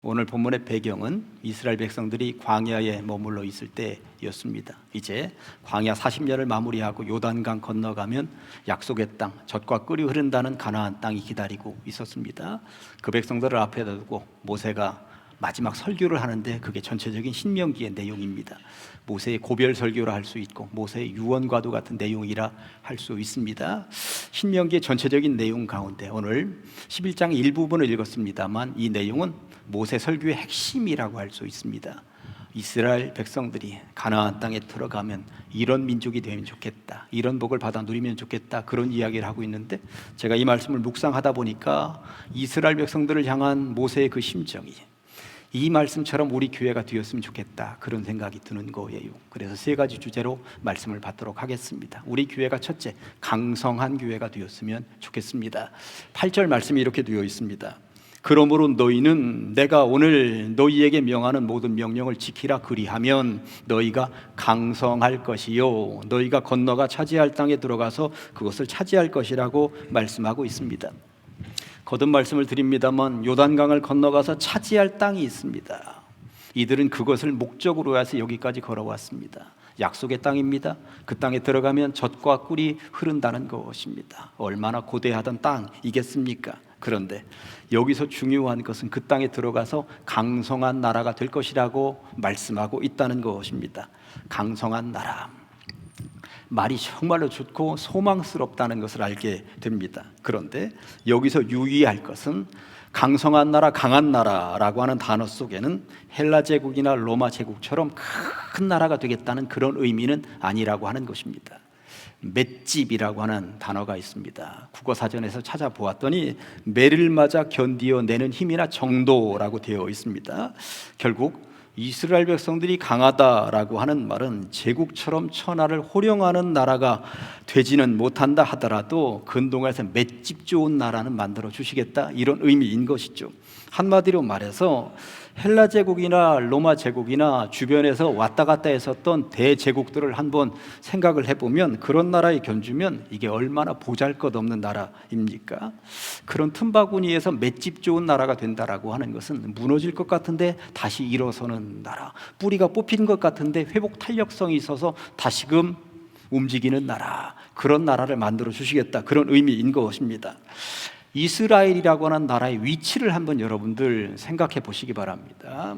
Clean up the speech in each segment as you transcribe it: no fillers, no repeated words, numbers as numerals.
오늘 본문의 배경은 이스라엘 백성들이 광야에 머물러 있을 때였습니다. 이제 광야 40년을 마무리하고 요단강 건너가면 약속의 땅, 젖과 꿀이 흐른다는 가나안 땅이 기다리고 있었습니다. 그 백성들을 앞에 두고 모세가 마지막 설교를 하는데 그게 전체적인 신명기의 내용입니다. 모세의 고별 설교라 할 수 있고 모세의 유언과도 같은 내용이라 할 수 있습니다. 신명기의 전체적인 내용 가운데 오늘 11장 일부분을 읽었습니다만 이 내용은 모세 설교의 핵심이라고 할 수 있습니다. 이스라엘 백성들이 가나안 땅에 들어가면 이런 민족이 되면 좋겠다, 이런 복을 받아 누리면 좋겠다, 그런 이야기를 하고 있는데 제가 이 말씀을 묵상하다 보니까 이스라엘 백성들을 향한 모세의 그 심정이 이 말씀처럼 우리 교회가 되었으면 좋겠다, 그런 생각이 드는 거예요. 그래서 세 가지 주제로 말씀을 받도록 하겠습니다. 우리 교회가 첫째, 강성한 교회가 되었으면 좋겠습니다. 8절 말씀이 이렇게 되어 있습니다. 그러므로 너희는 내가 오늘 너희에게 명하는 모든 명령을 지키라. 그리하면 너희가 강성할 것이요 너희가 건너가 차지할 땅에 들어가서 그것을 차지할 것이라고 말씀하고 있습니다. 거듭 말씀을 드립니다만 요단강을 건너가서 차지할 땅이 있습니다. 이들은 그것을 목적으로 해서 여기까지 걸어왔습니다. 약속의 땅입니다. 그 땅에 들어가면 젖과 꿀이 흐른다는 것입니다. 얼마나 고대하던 땅이겠습니까? 그런데 여기서 중요한 것은 그 땅에 들어가서 강성한 나라가 될 것이라고 말씀하고 있다는 것입니다. 강성한 나라, 말이 정말로 좋고 소망스럽다는 것을 알게 됩니다. 그런데 여기서 유의할 것은 강성한 나라, 강한 나라라고 하는 단어 속에는 헬라 제국이나 로마 제국처럼 큰 나라가 되겠다는 그런 의미는 아니라고 하는 것입니다. 맷집이라고 하는 단어가 있습니다. 국어사전에서 찾아보았더니 매를 맞아 견디어내는 힘이나 정도라고 되어 있습니다. 결국 이스라엘 백성들이 강하다라고 하는 말은 제국처럼 천하를 호령하는 나라가 되지는 못한다 하더라도 근동에서 맷집 좋은 나라는 만들어 주시겠다, 이런 의미인 것이죠. 한마디로 말해서 헬라 제국이나 로마 제국이나 주변에서 왔다 갔다 했었던 대제국들을 한번 생각을 해보면 그런 나라에 견주면 이게 얼마나 보잘것없는 나라입니까? 그런 틈바구니에서 맷집 좋은 나라가 된다라고 하는 것은 무너질 것 같은데 다시 일어서는 나라, 뿌리가 뽑히는 것 같은데 회복 탄력성이 있어서 다시금 움직이는 나라, 그런 나라를 만들어 주시겠다, 그런 의미인 것입니다. 이스라엘이라고 하는 나라의 위치를 한번 여러분들 생각해 보시기 바랍니다.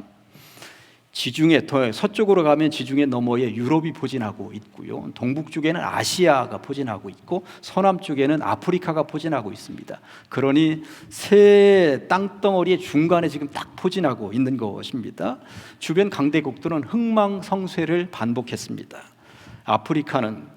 지중해, 서쪽으로 가면 지중해 너머에 유럽이 포진하고 있고요, 동북 쪽에는 아시아가 포진하고 있고 서남쪽에는 아프리카가 포진하고 있습니다. 그러니 세 땅덩어리의 중간에 지금 딱 포진하고 있는 것입니다. 주변 강대국들은 흥망성쇠를 반복했습니다. 아프리카는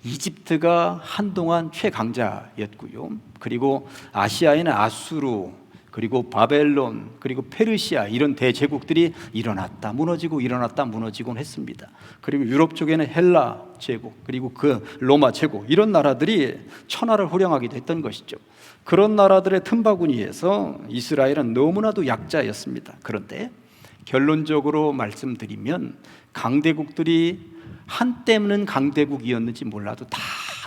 이집트가 한동안 최강자였고요, 그리고 아시아에는 아수르, 그리고 바벨론, 그리고 페르시아, 이런 대제국들이 일어났다 무너지고 일어났다 무너지곤 했습니다. 그리고 유럽 쪽에는 헬라 제국, 그리고 그 로마 제국, 이런 나라들이 천하를 호령하기도 했던 것이죠. 그런 나라들의 틈바구니에서 이스라엘은 너무나도 약자였습니다. 그런데 결론적으로 말씀드리면 강대국들이 한때는 강대국이었는지 몰라도 다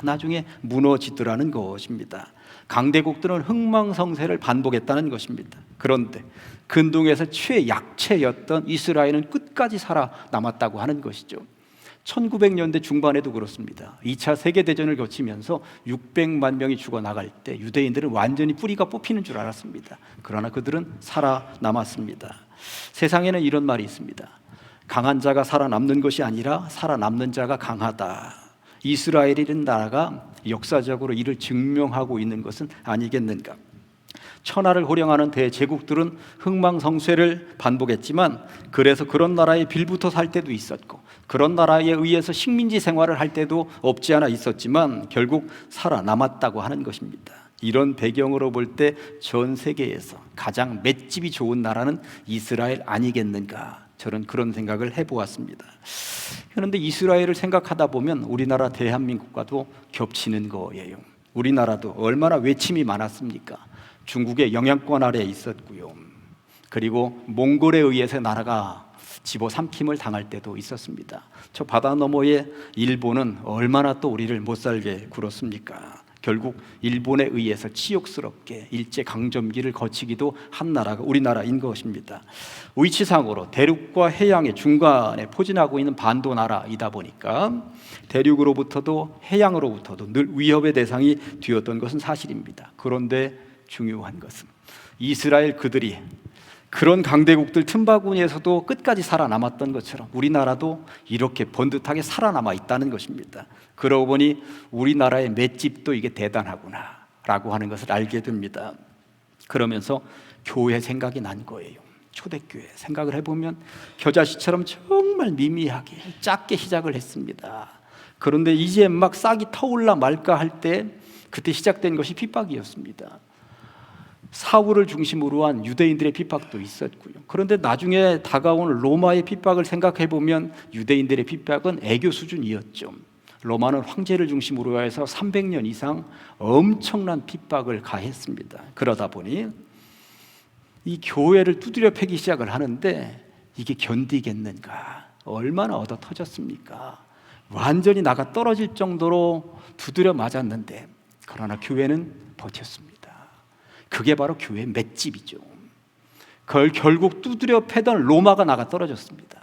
나중에 무너지더라는 것입니다. 강대국들은 흥망성쇠를 반복했다는 것입니다. 그런데 근동에서 최약체였던 이스라엘은 끝까지 살아남았다고 하는 것이죠. 1900년대 중반에도 그렇습니다. 2차 세계대전을 거치면서 600만 명이 죽어나갈 때 유대인들은 완전히 뿌리가 뽑히는 줄 알았습니다. 그러나 그들은 살아남았습니다. 세상에는 이런 말이 있습니다. 강한 자가 살아남는 것이 아니라 살아남는 자가 강하다. 이스라엘이라는 나라가 역사적으로 이를 증명하고 있는 것은 아니겠는가? 천하를 호령하는 대제국들은 흥망성쇠를 반복했지만 그래서 그런 나라에 빌붙어 살 때도 있었고 그런 나라에 의해서 식민지 생활을 할 때도 없지 않아 있었지만 결국 살아남았다고 하는 것입니다. 이런 배경으로 볼 때 전 세계에서 가장 맷집이 좋은 나라는 이스라엘 아니겠는가? 저는 그런 생각을 해보았습니다. 그런데 이스라엘을 생각하다 보면 우리나라 대한민국과도 겹치는 거예요. 우리나라도 얼마나 외침이 많았습니까? 중국의 영향권 아래에 있었고요, 그리고 몽골에 의해서 나라가 집어삼킴을 당할 때도 있었습니다. 저 바다 너머의 일본은 얼마나 또 우리를 못 살게 굴었습니까? 결국 일본에 의해서 치욕스럽게 일제강점기를 거치기도 한 나라가 우리나라인 것입니다. 위치상으로 대륙과 해양의 중간에 포진하고 있는 반도 나라이다 보니까 대륙으로부터도 해양으로부터도 늘 위협의 대상이 되었던 것은 사실입니다. 그런데 중요한 것은 이스라엘 그들이 그런 강대국들 틈바구니에서도 끝까지 살아남았던 것처럼 우리나라도 이렇게 번듯하게 살아남아 있다는 것입니다. 그러고 보니 우리나라의 맷집도 이게 대단하구나 라고 하는 것을 알게 됩니다. 그러면서 교회 생각이 난 거예요. 초대교회 생각을 해보면 겨자씨처럼 정말 미미하게 작게 시작을 했습니다. 그런데 이제 막 싹이 터올라 말까 할 때 그때 시작된 것이 핍박이었습니다. 사울을 중심으로 한 유대인들의 핍박도 있었고요. 그런데 나중에 다가온 로마의 핍박을 생각해 보면 유대인들의 핍박은 애교 수준이었죠. 로마는 황제를 중심으로 해서 300년 이상 엄청난 핍박을 가했습니다. 그러다 보니 이 교회를 두드려 패기 시작을 하는데 이게 견디겠는가? 얼마나 얻어 터졌습니까? 완전히 나가 떨어질 정도로 두드려 맞았는데 그러나 교회는 버텼습니다. 그게 바로 교회의 맷집이죠. 그걸 결국 두드려 패던 로마가 나가 떨어졌습니다.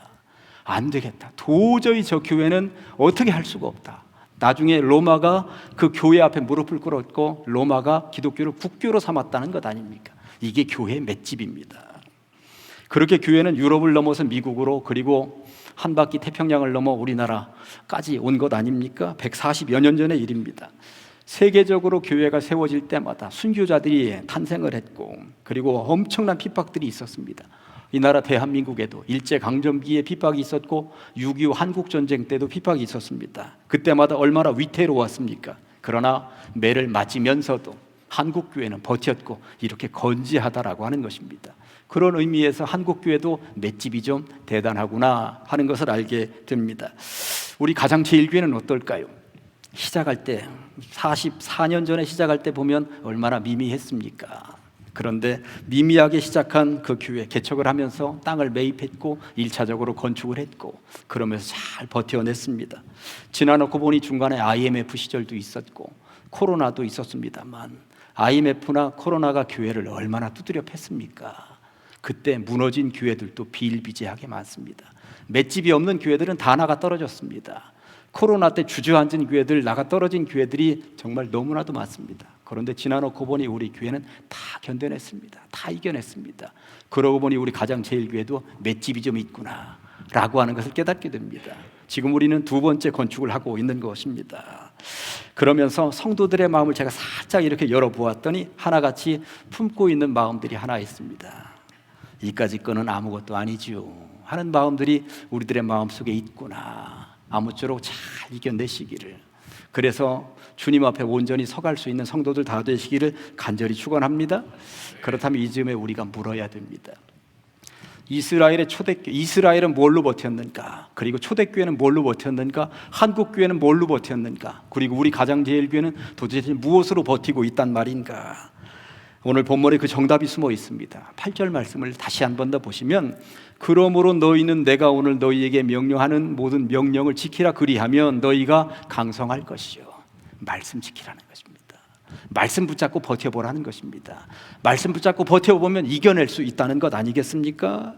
안 되겠다. 도저히 저 교회는 어떻게 할 수가 없다. 나중에 로마가 그 교회 앞에 무릎을 꿇었고 로마가 기독교를 국교로 삼았다는 것 아닙니까? 이게 교회의 맷집입니다. 그렇게 교회는 유럽을 넘어서 미국으로 그리고 한 바퀴 태평양을 넘어 우리나라까지 온 것 아닙니까? 140여 년 전의 일입니다. 세계적으로 교회가 세워질 때마다 순교자들이 탄생을 했고 그리고 엄청난 핍박들이 있었습니다. 이 나라 대한민국에도 일제강점기에 핍박이 있었고 6.25 한국전쟁 때도 핍박이 있었습니다. 그때마다 얼마나 위태로웠습니까? 그러나 매를 맞으면서도 한국교회는 버텼고 이렇게 건재하다라고 하는 것입니다. 그런 의미에서 한국교회도 맷집이 좀 대단하구나 하는 것을 알게 됩니다. 우리 가장제일교회는 어떨까요? 시작할 때 44년 전에 시작할 때 보면 얼마나 미미했습니까? 그런데 미미하게 시작한 그 교회 개척을 하면서 땅을 매입했고 1차적으로 건축을 했고 그러면서 잘 버텨냈습니다. 지나놓고 보니 중간에 IMF 시절도 있었고 코로나도 있었습니다만 IMF나 코로나가 교회를 얼마나 두드려 팼습니까? 그때 무너진 교회들도 비일비재하게 많습니다. 맷집이 없는 교회들은 다 나가 떨어졌습니다. 코로나 때 주저앉은 교회들, 나가 떨어진 교회들이 정말 너무나도 많습니다. 그런데 지나놓고 보니 우리 교회는 다 견뎌냈습니다. 다 이겨냈습니다. 그러고 보니 우리 가장제일교회도 맷집이 좀 있구나 라고 하는 것을 깨닫게 됩니다. 지금 우리는 두 번째 건축을 하고 있는 것입니다. 그러면서 성도들의 마음을 제가 살짝 이렇게 열어보았더니 하나같이 품고 있는 마음들이 하나 있습니다. 이까짓 거는 아무것도 아니죠 하는 마음들이 우리들의 마음속에 있구나. 아무쪼록 잘 이겨내시기를, 그래서 주님 앞에 온전히 서갈 수 있는 성도들 다 되시기를 간절히 축원합니다. 그렇다면 이 즈음에 우리가 물어야 됩니다. 이스라엘의 초대교회, 이스라엘은 뭘로 버텼는가? 그리고 초대교회는 뭘로 버텼는가? 한국교회는 뭘로 버텼는가? 그리고 우리 가장제일교회는 도대체 무엇으로 버티고 있단 말인가? 오늘 본문에 그 정답이 숨어 있습니다. 8절 말씀을 다시 한 번 더 보시면, 그러므로 너희는 내가 오늘 너희에게 명령하는 모든 명령을 지키라. 그리하면 너희가 강성할 것이요. 말씀 지키라는 것입니다. 말씀 붙잡고 버텨보라는 것입니다. 말씀 붙잡고 버텨보면 이겨낼 수 있다는 것 아니겠습니까?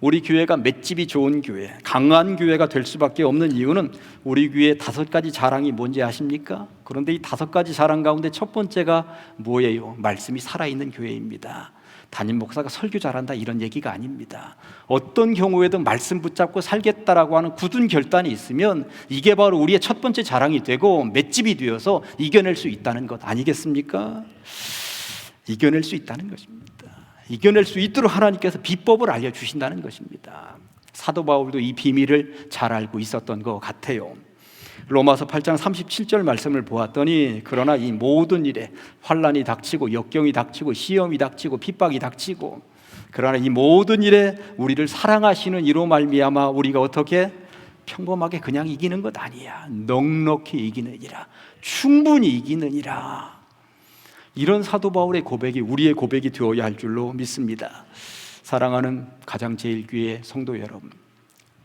우리 교회가 맷집이 좋은 교회, 강한 교회가 될 수밖에 없는 이유는 우리 교회의 5가지 자랑이 뭔지 아십니까? 그런데 이 5가지 자랑 가운데 첫 번째가 뭐예요? 말씀이 살아있는 교회입니다. 담임 목사가 설교 잘한다 이런 얘기가 아닙니다. 어떤 경우에도 말씀 붙잡고 살겠다라고 하는 굳은 결단이 있으면 이게 바로 우리의 첫 번째 자랑이 되고 맷집이 되어서 이겨낼 수 있다는 것 아니겠습니까? 이겨낼 수 있다는 것입니다. 이겨낼 수 있도록 하나님께서 비법을 알려주신다는 것입니다. 사도 바울도 이 비밀을 잘 알고 있었던 것 같아요. 로마서 8장 37절 말씀을 보았더니, 그러나 이 모든 일에 환난이 닥치고 역경이 닥치고 시험이 닥치고 핍박이 닥치고, 그러나 이 모든 일에 우리를 사랑하시는 이로 말미암아 우리가 어떻게 평범하게 그냥 이기는 것 아니야. 넉넉히 이기느니라. 충분히 이기느니라. 이런 사도 바울의 고백이 우리의 고백이 되어야 할 줄로 믿습니다. 사랑하는 가장제일교회 성도 여러분,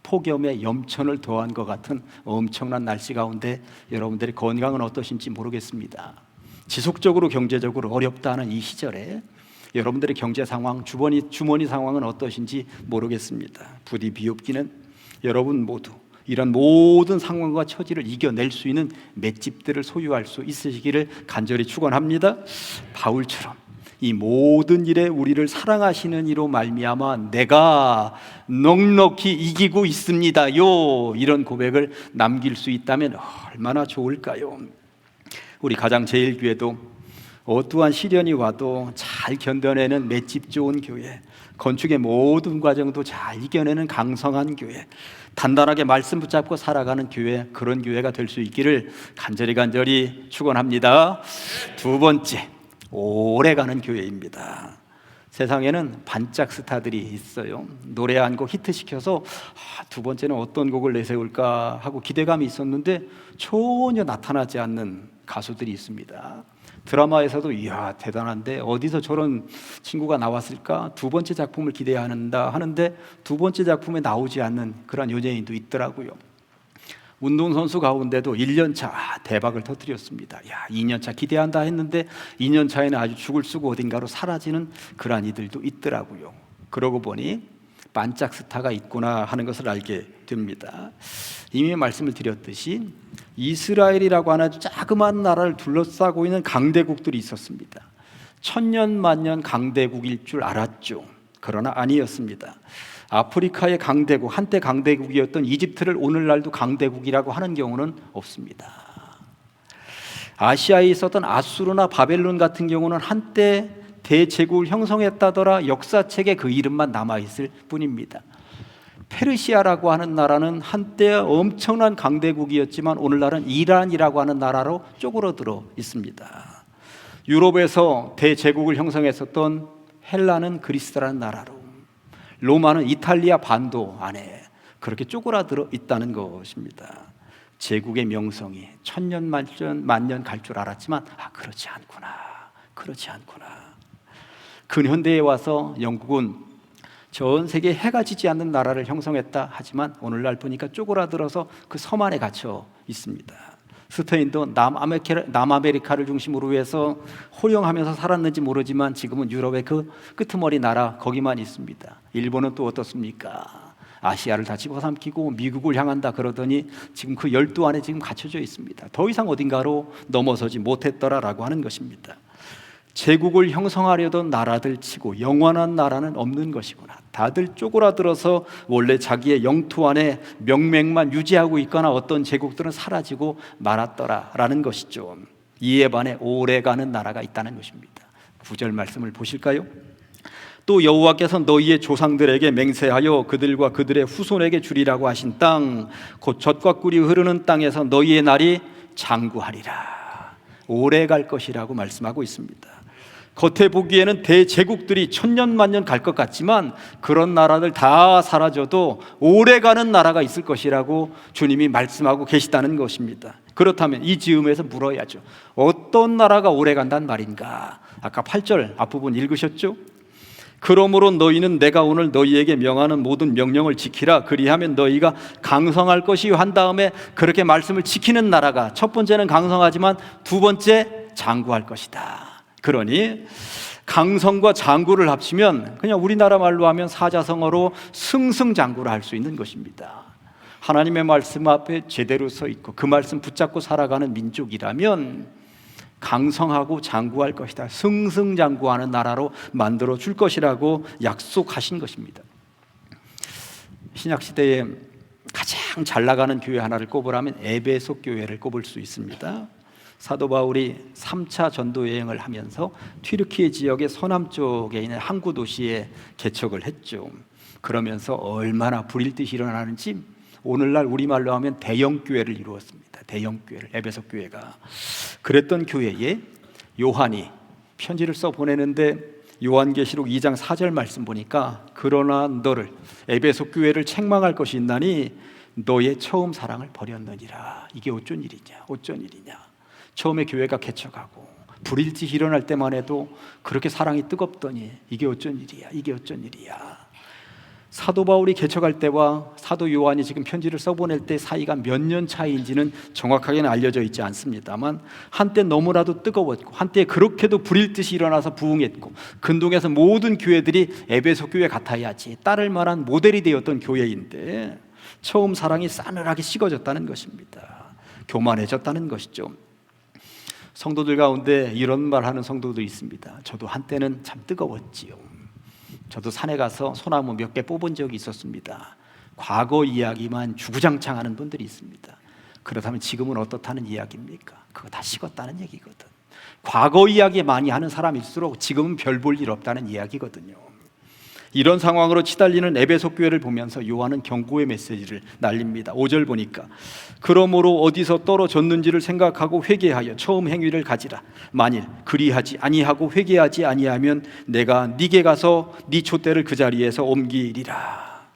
폭염에 염천을 더한 것 같은 엄청난 날씨 가운데 여러분들의 건강은 어떠신지 모르겠습니다. 지속적으로 경제적으로 어렵다는 이 시절에 여러분들의 경제 상황, 주머니 상황은 어떠신지 모르겠습니다. 부디 비옵기는 여러분 모두 이런 모든 상황과 처지를 이겨낼 수 있는 맷집들을 소유할 수 있으시기를 간절히 축원합니다. 바울처럼 이 모든 일에 우리를 사랑하시는 이로 말미암아 내가 넉넉히 이기고 있습니다요, 이런 고백을 남길 수 있다면 얼마나 좋을까요? 우리 가장제일교회도 어떠한 시련이 와도 잘 견뎌내는 맷집 좋은 교회, 건축의 모든 과정도 잘 이겨내는 강성한 교회, 단단하게 말씀 붙잡고 살아가는 교회, 그런 교회가 될 수 있기를 간절히 축원합니다. 두 번째, 오래가는 교회입니다. 세상에는 반짝 스타들이 있어요. 노래 한 곡 히트시켜서 두 번째는 어떤 곡을 내세울까 하고 기대감이 있었는데 전혀 나타나지 않는 가수들이 있습니다. 드라마에서도 이야 대단한데 어디서 저런 친구가 나왔을까, 두 번째 작품을 기대한다 하는데 두 번째 작품에 나오지 않는 그런 연예인도 있더라고요. 운동선수 가운데도 1년차 대박을 터뜨렸습니다. 2년차 기대한다 했는데 2년차에는 아주 죽을 쓰고 어딘가로 사라지는 그런 이들도 있더라고요. 그러고 보니 반짝 스타가 있구나 하는 것을 알게 됩니다. 이미 말씀을 드렸듯이 이스라엘이라고 하는 아주 자그마한 나라를 둘러싸고 있는 강대국들이 있었습니다. 천년만년 강대국일 줄 알았죠. 그러나 아니었습니다. 아프리카의 강대국, 한때 강대국이었던 이집트를 오늘날도 강대국이라고 하는 경우는 없습니다. 아시아에 있었던 아수르나 바벨론 같은 경우는 한때 대제국을 형성했다더라 역사책에 그 이름만 남아있을 뿐입니다. 페르시아라고 하는 나라는 한때 엄청난 강대국이었지만 오늘날은 이란이라고 하는 나라로 쪼그러들어 있습니다. 유럽에서 대제국을 형성했었던 헬라는 그리스라는 나라로, 로마는 이탈리아 반도 안에 그렇게 쪼그라들어 있다는 것입니다. 제국의 명성이 천년 만년 갈 줄 알았지만 그렇지 않구나. 근현대에 와서 영국은 전 세계 해가 지지 않는 나라를 형성했다 하지만 오늘날 보니까 쪼그라들어서 그 섬 안에 갇혀 있습니다. 스페인도 남아메리카를 중심으로 해서 호령하면서 살았는지 모르지만 지금은 유럽의 그 끄트머리 나라 거기만 있습니다. 일본은 또 어떻습니까? 아시아를 다 집어삼키고 미국을 향한다 그러더니 지금 그 열도 안에 지금 갇혀져 있습니다. 더 이상 어딘가로 넘어서지 못했더라라고 하는 것입니다. 제국을 형성하려던 나라들 치고 영원한 나라는 없는 것이구나. 다들 쪼그라들어서 원래 자기의 영토 안에 명맥만 유지하고 있거나 어떤 제국들은 사라지고 말았더라라는 것이죠. 이에 반해 오래가는 나라가 있다는 것입니다. 9절 말씀을 보실까요? 또 여호와께서 너희의 조상들에게 맹세하여 그들과 그들의 후손에게 주리라고 하신 땅, 곧 젖과 꿀이 흐르는 땅에서 너희의 날이 장구하리라. 오래 갈 것이라고 말씀하고 있습니다. 겉에 보기에는 대제국들이 천년만년 갈 것 같지만 그런 나라들 다 사라져도 오래가는 나라가 있을 것이라고 주님이 말씀하고 계시다는 것입니다. 그렇다면 이 즈음에서 물어야죠. 어떤 나라가 오래간단 말인가? 아까 8절 앞부분 읽으셨죠? 그러므로 너희는 내가 오늘 너희에게 명하는 모든 명령을 지키라. 그리하면 너희가 강성할 것이요 한 다음에 그렇게 말씀을 지키는 나라가 첫 번째는 강성하지만 두 번째 장구할 것이다. 그러니 강성과 장구를 합치면 그냥 우리나라 말로 하면 사자성어로 승승장구를 할 수 있는 것입니다. 하나님의 말씀 앞에 제대로 서 있고 그 말씀 붙잡고 살아가는 민족이라면 강성하고 장구할 것이다. 승승장구하는 나라로 만들어 줄 것이라고 약속하신 것입니다. 신약시대에 가장 잘 나가는 교회 하나를 꼽으라면 에베소 교회를 꼽을 수 있습니다. 사도 바울이 3차 전도 여행을 하면서 튀르키예 지역의 서남쪽에 있는 항구 도시에 개척을 했죠. 그러면서 얼마나 불일 듯이 일어나는지 오늘날 우리말로 하면 대형교회를 이루었습니다. 대형교회를, 에베소 교회가. 그랬던 교회에 요한이 편지를 써 보내는데 요한계시록 2장 4절 말씀 보니까 그러나 너를, 에베소 교회를 책망할 것이 있나니 너의 처음 사랑을 버렸느니라. 이게 어쩐 일이냐. 처음에 교회가 개척하고 불일찍 일어날 때만 해도 그렇게 사랑이 뜨겁더니 이게 어쩐 일이야. 사도 바울이 개척할 때와 사도 요한이 지금 편지를 써보낼 때 사이가 몇 년 차이인지는 정확하게는 알려져 있지 않습니다만, 한때 너무나도 뜨거웠고 한때 그렇게도 불일 듯이 일어나서 부흥했고, 근동에서 모든 교회들이 에베소 교회 같아야지 따를 만한 모델이 되었던 교회인데 처음 사랑이 싸늘하게 식어졌다는 것입니다. 교만해졌다는 것이죠. 성도들 가운데 이런 말 하는 성도들이 있습니다. 저도 한때는 참 뜨거웠지요. 저도 산에 가서 소나무 몇 개 뽑은 적이 있었습니다. 과거 이야기만 주구장창 분들이 있습니다. 그렇다면 지금은 어떻다는 이야기입니까? 그거 다 식었다는 얘기거든. 과거 이야기 많이 하는 사람일수록 지금은 별 볼 일 없다는 이야기거든요. 이런 상황으로 치달리는 에베소 교회를 보면서 요한은 경고의 메시지를 날립니다. 5절 보니까 그러므로 어디서 떨어졌는지를 생각하고 회개하여 처음 행위를 가지라. 만일 그리하지 아니하고 회개하지 아니하면 내가 네게 가서 네 촛대를 그 자리에서 옮기리라.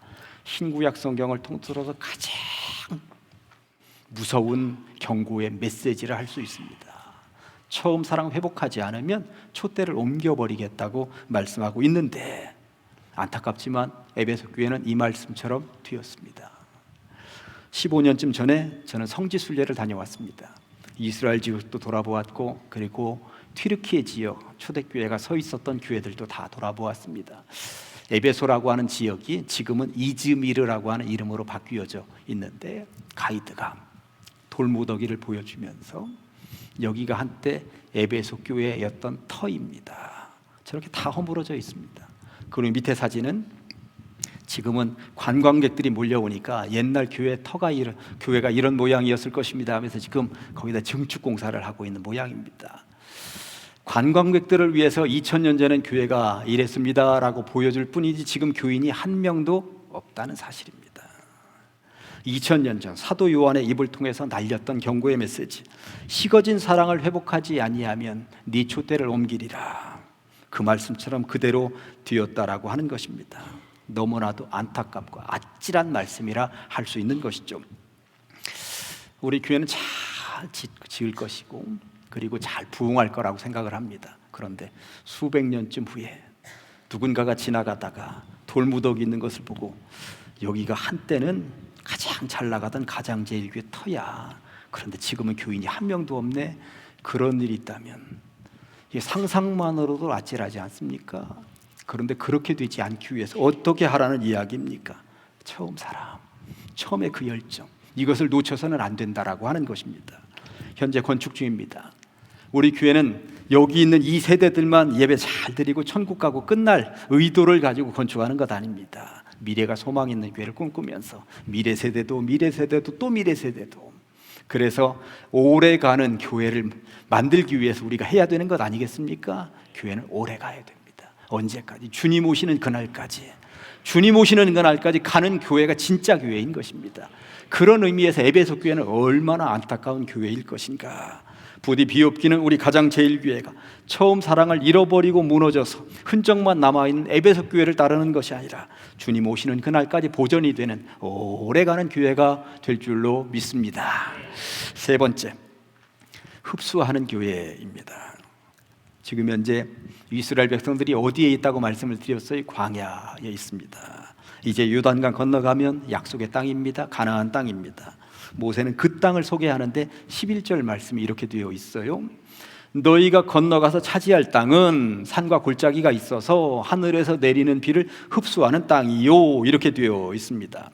신구약 성경을 통틀어서 가장 무서운 경고의 메시지를 할 수 있습니다. 처음 사랑 회복하지 않으면 촛대를 옮겨버리겠다고 말씀하고 있는데, 안타깝지만 에베소 교회는 이 말씀처럼 되었습니다. 15년쯤 전에 저는 성지 순례를 다녀왔습니다. 이스라엘 지역도 돌아보았고, 그리고 튀르키예 지역 초대교회가 서 있었던 교회들도 다 돌아보았습니다. 에베소라고 하는 지역이 지금은 이즈미르라고 하는 이름으로 바뀌어져 있는데, 가이드가 돌무더기를 보여주면서 여기가 한때 에베소 교회였던 터입니다. 저렇게 다 허물어져 있습니다. 그리고 밑에 사진은 지금은 관광객들이 몰려오니까 옛날 교회가 이런 모양이었을 것입니다 하면서 지금 거기다 증축 공사를 하고 있는 모양입니다. 관광객들을 위해서 2000년 전엔 교회가 이랬습니다라고 보여줄 뿐이지 지금 교인이 한 명도 없다는 사실입니다. 2000년 전 사도 요한의 입을 통해서 날렸던 경고의 메시지, 식어진 사랑을 회복하지 아니하면 네 촛대를 옮기리라. 그 말씀처럼 그대로 되었다라고 하는 것입니다. 너무나도 안타깝고 아찔한 말씀이라 할 수 있는 것이죠. 우리 교회는 잘 지을 것이고 그리고 잘 부흥할 거라고 생각을 합니다. 그런데 수백 년쯤 후에 누군가가 지나가다가 돌무더기 있는 것을 보고 여기가 한때는 가장 잘 나가던 가장제일교회 터야. 그런데 지금은 교인이 한 명도 없네. 그런 일이 있다면 이게 상상만으로도 아찔하지 않습니까? 그런데 그렇게 되지 않기 위해서 어떻게 하라는 이야기입니까? 처음 사람, 처음에 그 열정, 이것을 놓쳐서는 안 된다라고 하는 것입니다. 현재 건축 중입니다. 우리 교회는 여기 있는 이 세대들만 예배 잘 드리고 천국 가고 끝날 의도를 가지고 건축하는 것 아닙니다. 미래가 소망 있는 교회를 꿈꾸면서 미래 세대도 또 미래 세대도, 그래서 오래가는 교회를 만들기 위해서 우리가 해야 되는 것 아니겠습니까? 교회는 오래 가야 됩니다. 언제까지? 주님 오시는 그날까지. 주님 오시는 그날까지 가는 교회가 진짜 교회인 것입니다. 그런 의미에서 에베소 교회는 얼마나 안타까운 교회일 것인가. 부디 비옵기는 우리 가장제일교회가 처음 사랑을 잃어버리고 무너져서 흔적만 남아있는 에베소 교회를 따르는 것이 아니라 주님 오시는 그날까지 보존이 되는 오래가는 교회가 될 줄로 믿습니다. 세 번째, 흡수하는 교회입니다. 지금 현재 이스라엘 백성들이 어디에 있다고 말씀을 드렸어요? 광야에 있습니다. 이제 요단강 건너가면 약속의 땅입니다. 가나안 땅입니다. 모세는 그 땅을 소개하는데 11절 말씀이 이렇게 되어 있어요. 너희가 건너가서 차지할 땅은 산과 골짜기가 있어서 하늘에서 내리는 비를 흡수하는 땅이요, 이렇게 되어 있습니다.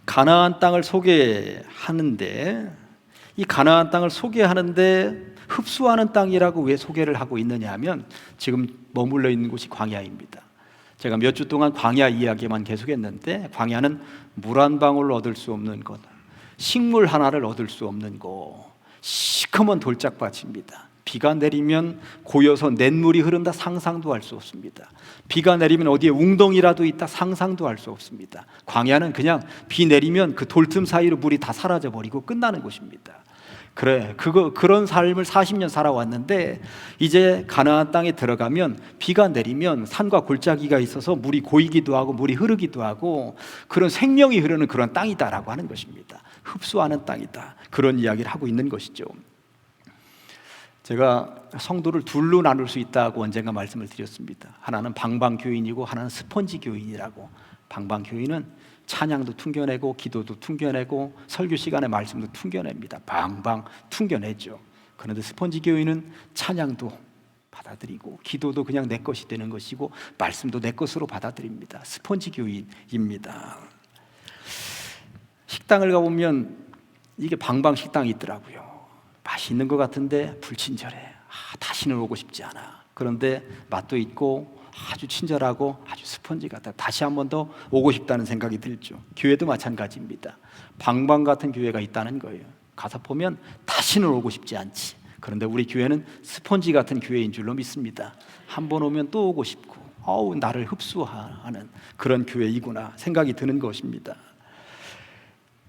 가나안 땅을 소개하는데, 이 가나안 땅을 소개하는데 흡수하는 땅이라고 왜 소개를 하고 있느냐 하면 지금 머물러 있는 곳이 광야입니다. 제가 몇 주 동안 광야 이야기만 계속했는데, 광야는 물 한 방울 얻을 수 없는 곳, 식물 하나를 얻을 수 없는 곳, 시커먼 돌짝밭입니다. 비가 내리면 고여서 냇물이 흐른다 상상도 할 수 없습니다. 비가 내리면 어디에 웅덩이라도 있다 상상도 할 수 없습니다. 광야는 그냥 비 내리면 그 돌틈 사이로 물이 다 사라져버리고 끝나는 곳입니다. 그런 삶을 40년 살아왔는데, 이제 가나안 땅에 들어가면 비가 내리면 산과 골짜기가 있어서 물이 고이기도 하고 물이 흐르기도 하고 그런 생명이 흐르는 그런 땅이다라고 하는 것입니다. 흡수하는 땅이다, 그런 이야기를 하고 있는 것이죠. 제가 성도를 둘로 나눌 수 있다고 언젠가 말씀을 드렸습니다. 하나는 방방교인이고 하나는 스펀지 교인이라고. 방방교인은 찬양도 퉁겨내고 기도도 퉁겨내고 설교 시간에 말씀도 퉁겨냅니다. 방방 퉁겨내죠. 그런데 스펀지 교인은 찬양도 받아들이고 기도도 그냥 내 것이 되는 것이고 말씀도 내 것으로 받아들입니다. 스펀지 교인입니다. 식당을 가보면 이게 방방 식당이 있더라고요. 맛있는 것 같은데 불친절해. 다시는 오고 싶지 않아. 그런데 맛도 있고 아주 친절하고 아주 스펀지 같아. 다시 한 번 더 오고 싶다는 생각이 들죠. 교회도 마찬가지입니다. 방방 같은 교회가 있다는 거예요. 가서 보면 다시는 오고 싶지 않지. 그런데 우리 교회는 스펀지 같은 교회인 줄로 믿습니다. 한 번 오면 또 오고 싶고 나를 흡수하는 그런 교회이구나 생각이 드는 것입니다.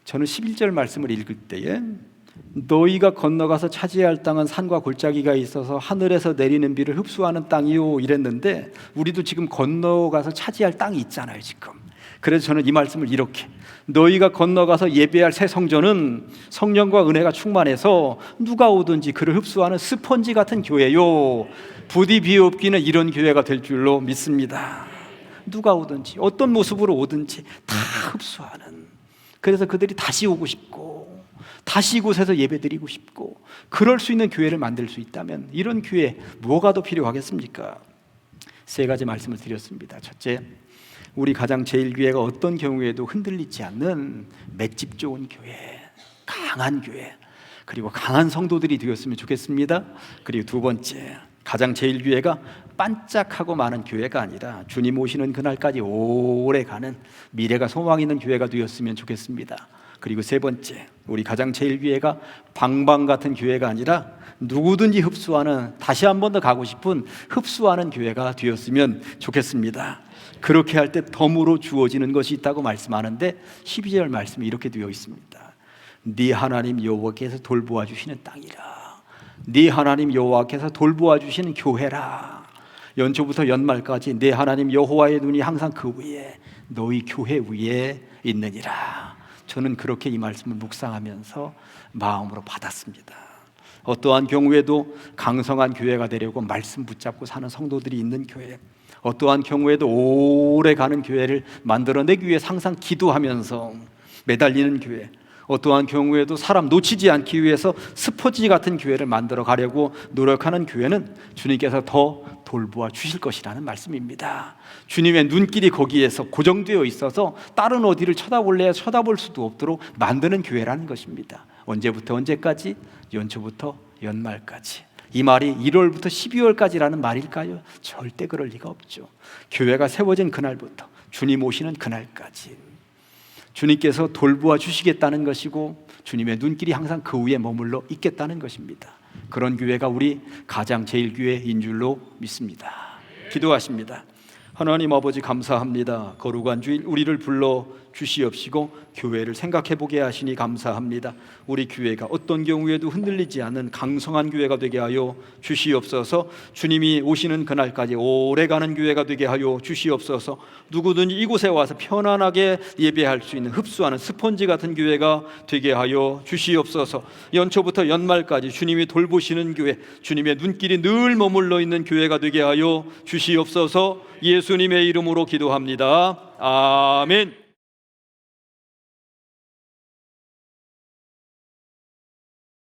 저는 11절 말씀을 읽을 때에 너희가 건너가서 차지해야 할 땅은 산과 골짜기가 있어서 하늘에서 내리는 비를 흡수하는 땅이요 이랬는데, 우리도 지금 건너가서 차지할 땅이 있잖아요 지금. 그래서 저는 이 말씀을 이렇게, 너희가 건너가서 예배할 새 성전은 성령과 은혜가 충만해서 누가 오든지 그를 흡수하는 스펀지 같은 교회요. 부디 비옵기는 이런 교회가 될 줄로 믿습니다. 누가 오든지 어떤 모습으로 오든지 다 흡수하는, 그래서 그들이 다시 오고 싶고 다시 이곳에서 예배드리고 싶고 그럴 수 있는 교회를 만들 수 있다면 이런 교회 뭐가 더 필요하겠습니까? 세 가지 말씀을 드렸습니다. 첫째, 우리 가장 제일 교회가 어떤 경우에도 흔들리지 않는 맷집 좋은 교회, 강한 교회, 그리고 강한 성도들이 되었으면 좋겠습니다. 그리고 두 번째, 가장 제일 교회가 반짝하고 많은 교회가 아니라 주님 오시는 그날까지 오래 가는 미래가 소망 있는 교회가 되었으면 좋겠습니다. 그리고 세 번째, 우리 가장 제일 교회가 방방 같은 교회가 아니라 누구든지 흡수하는, 다시 한 번 더 가고 싶은 흡수하는 교회가 되었으면 좋겠습니다. 그렇게 할 때 덤으로 주어지는 것이 있다고 말씀하는데 12절 말씀이 이렇게 되어 있습니다. 네 하나님 여호와께서 돌보아 주시는 땅이라. 네 하나님 여호와께서 돌보아 주시는 교회라. 연초부터 연말까지 네 하나님 여호와의 눈이 항상 그 위에, 너희 교회 위에 있느니라. 저는 그렇게 이 말씀을 묵상하면서 마음으로 받았습니다. 어떠한 경우에도 강성한 교회가 되려고 말씀 붙잡고 사는 성도들이 있는 교회, 어떠한 경우에도 오래 가는 교회를 만들어내기 위해 항상 기도하면서 매달리는 교회, 어떠한 경우에도 사람 놓치지 않기 위해서 스포지 같은 교회를 만들어 가려고 노력하는 교회는 주님께서 더 돌보아 주실 것이라는 말씀입니다. 주님의 눈길이 거기에서 고정되어 있어서 다른 어디를 쳐다볼래야 쳐다볼 수도 없도록 만드는 교회라는 것입니다. 언제부터 언제까지? 연초부터 연말까지. 이 말이 1월부터 12월까지라는 말일까요? 절대 그럴 리가 없죠. 교회가 세워진 그날부터 주님 오시는 그날까지 주님께서 돌보아 주시겠다는 것이고 주님의 눈길이 항상 그 위에 머물러 있겠다는 것입니다. 그런 교회가 우리 가장 제일 교회인 줄로 믿습니다. 기도하십니다. 하나님 아버지 감사합니다. 거룩한 주일 우리를 불러 주시옵시고 교회를 생각해 보게 하시니 감사합니다. 우리 교회가 어떤 경우에도 흔들리지 않는 강성한 교회가 되게 하여 주시옵소서. 주님이 오시는 그날까지 오래가는 교회가 되게 하여 주시옵소서. 누구든지 이곳에 와서 편안하게 예배할 수 있는 흡수하는 스펀지 같은 교회가 되게 하여 주시옵소서. 연초부터 연말까지 주님이 돌보시는 교회, 주님의 눈길이 늘 머물러 있는 교회가 되게 하여 주시옵소서. 예수님의 이름으로 기도합니다. 아멘.